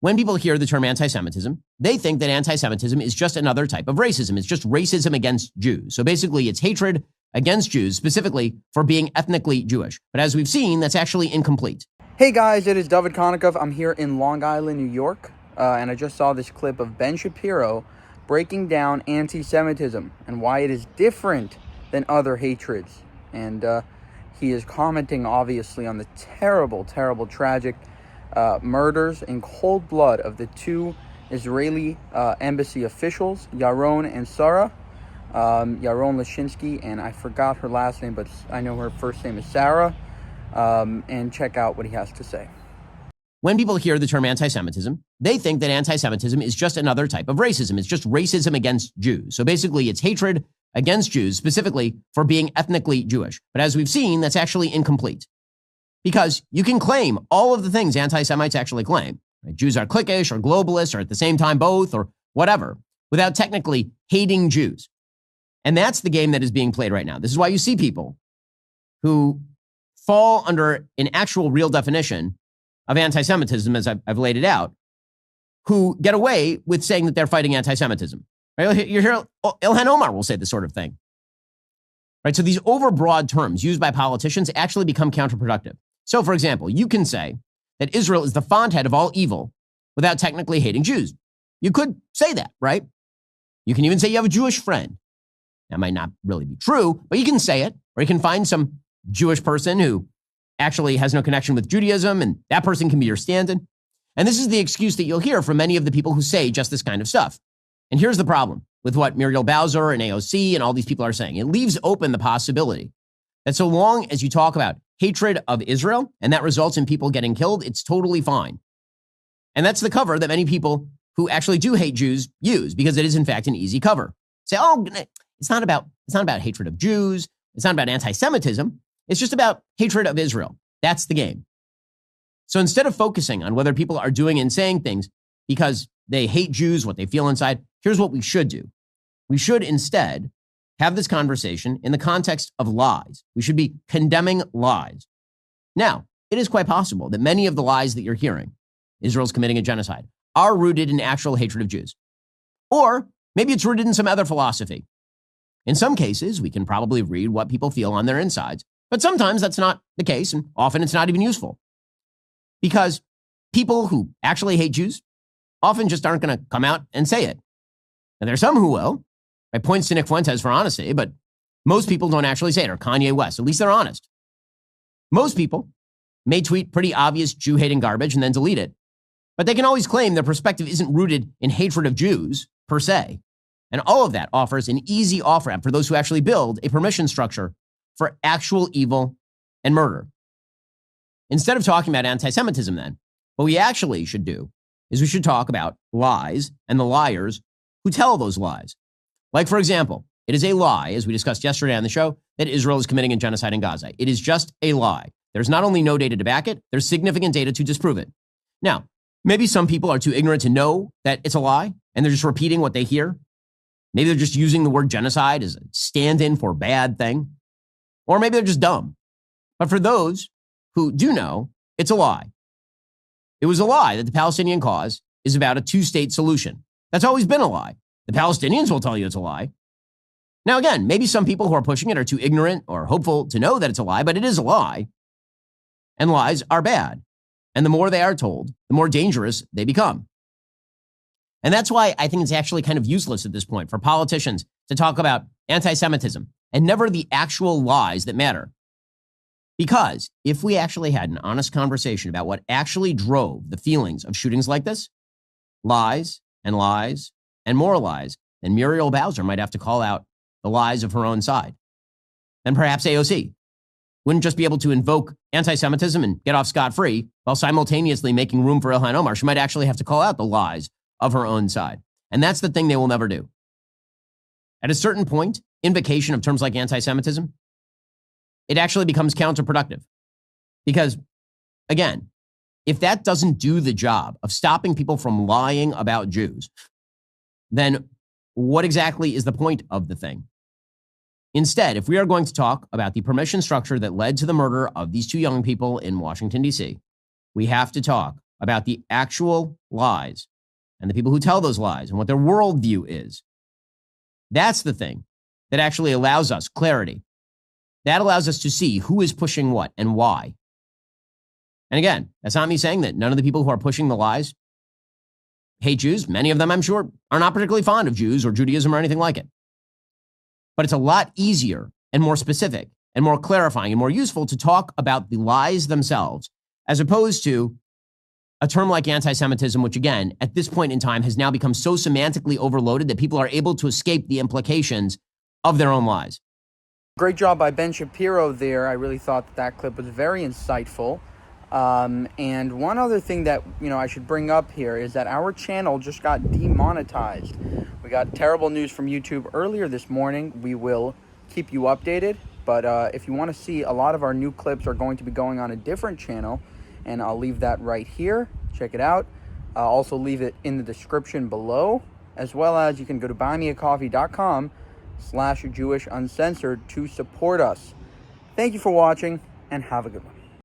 When people hear the term anti-Semitism, they think that anti-Semitism is just another type of racism. It's just racism against Jews. So basically, it's hatred against Jews, specifically for being ethnically Jewish. But as we've seen, that's actually incomplete. Hey guys, it is David Konnikov. I'm here in Long Island, New York, and I just saw this clip of Ben Shapiro breaking down anti-Semitism and why it is different than other hatreds. And he is commenting, obviously, on the terrible, terrible, tragic murders in cold blood of the two Israeli embassy officials, Yaron and Sarah. Yaron Lashinsky, and I forgot her last name, but I know her first name is Sarah. And check out what he has to say. When people hear the term anti-Semitism, they think that anti-Semitism is just another type of racism. It's just racism against Jews. So basically, it's hatred against Jews, specifically for being ethnically Jewish. But as we've seen, that's actually incomplete. Because you can claim all of the things anti-Semites actually claim. Right? Jews are cliquish or globalists or at the same time both or whatever, without technically hating Jews. And that's the game that is being played right now. This is why you see people who fall under an actual real definition of anti-Semitism, as I've laid it out, who get away with saying that they're fighting anti-Semitism. Right? You hear Ilhan Omar will say this sort of thing. Right? So these overbroad terms used by politicians actually become counterproductive. So, for example, you can say that Israel is the font-head of all evil without technically hating Jews. You could say that, right? You can even say you have a Jewish friend. That might not really be true, but you can say it, or you can find some Jewish person who actually has no connection with Judaism, and that person can be your stand-in. And this is the excuse that you'll hear from many of the people who say just this kind of stuff. And here's the problem with what Muriel Bowser and AOC and all these people are saying. It leaves open the possibility that so long as you talk about hatred of Israel and that results in people getting killed, it's totally fine. And that's the cover that many people who actually do hate Jews use, because it is in fact an easy cover. Say, oh, it's not about hatred of Jews. It's not about anti-Semitism. It's just about hatred of Israel. That's the game. So instead of focusing on whether people are doing and saying things because they hate Jews, what they feel inside, here's what we should do. We should instead have this conversation in the context of lies. We should be condemning lies. Now, it is quite possible that many of the lies that you're hearing, Israel's committing a genocide, are rooted in actual hatred of Jews. Or maybe it's rooted in some other philosophy. In some cases, we can probably read what people feel on their insides, but sometimes that's not the case, and often it's not even useful. Because people who actually hate Jews often just aren't going to come out and say it. And there's some who will. I point to Nick Fuentes for honesty, but most people don't actually say it, or Kanye West. At least they're honest. Most people may tweet pretty obvious Jew-hating garbage and then delete it, but they can always claim their perspective isn't rooted in hatred of Jews, per se. And all of that offers an easy off-ramp for those who actually build a permission structure for actual evil and murder. Instead of talking about anti-Semitism then, what we actually should do is we should talk about lies and the liars who tell those lies. Like, for example, it is a lie, as we discussed yesterday on the show, that Israel is committing a genocide in Gaza. It is just a lie. There's not only no data to back it, there's significant data to disprove it. Now, maybe some people are too ignorant to know that it's a lie, and they're just repeating what they hear. Maybe they're just using the word genocide as a stand-in for bad thing. Or maybe they're just dumb. But for those who do know, it's a lie. It was a lie that the Palestinian cause is about a two-state solution. That's always been a lie. The Palestinians will tell you it's a lie. Now, again, maybe some people who are pushing it are too ignorant or hopeful to know that it's a lie, but it is a lie. And lies are bad. And the more they are told, the more dangerous they become. And that's why I think it's actually kind of useless at this point for politicians to talk about anti-Semitism and never the actual lies that matter. Because if we actually had an honest conversation about what actually drove the feelings of shootings like this, lies and more lies, then Muriel Bowser might have to call out the lies of her own side. Then perhaps AOC wouldn't just be able to invoke anti-Semitism and get off scot-free while simultaneously making room for Ilhan Omar. She might actually have to call out the lies of her own side. And that's the thing they will never do. At a certain point, invocation of terms like anti-Semitism, it actually becomes counterproductive. Because, again, if that doesn't do the job of stopping people from lying about Jews, then what exactly is the point of the thing? Instead, if we are going to talk about the permission structure that led to the murder of these two young people in Washington, D.C., we have to talk about the actual lies and the people who tell those lies and what their worldview is, that's the thing that actually allows us clarity. That allows us to see who is pushing what and why. And again, that's not me saying that none of the people who are pushing the lies hate Jews. Many of them, I'm sure, are not particularly fond of Jews or Judaism or anything like it. But it's a lot easier and more specific and more clarifying and more useful to talk about the lies themselves as opposed to a term like anti-Semitism, which again, at this point in time has now become so semantically overloaded that people are able to escape the implications of their own lies. Great job by Ben Shapiro there. I really thought that clip was very insightful. And one other thing that, I should bring up here is that our channel just got demonetized. We got terrible news from YouTube earlier this morning. We will keep you updated. But if you want to see, a lot of our new clips are going to be going on a different channel. And I'll leave that right here. Check it out. I'll also leave it in the description below. As well as you can go to buymeacoffee.com/Jewish Uncensored to support us. Thank you for watching and have a good one.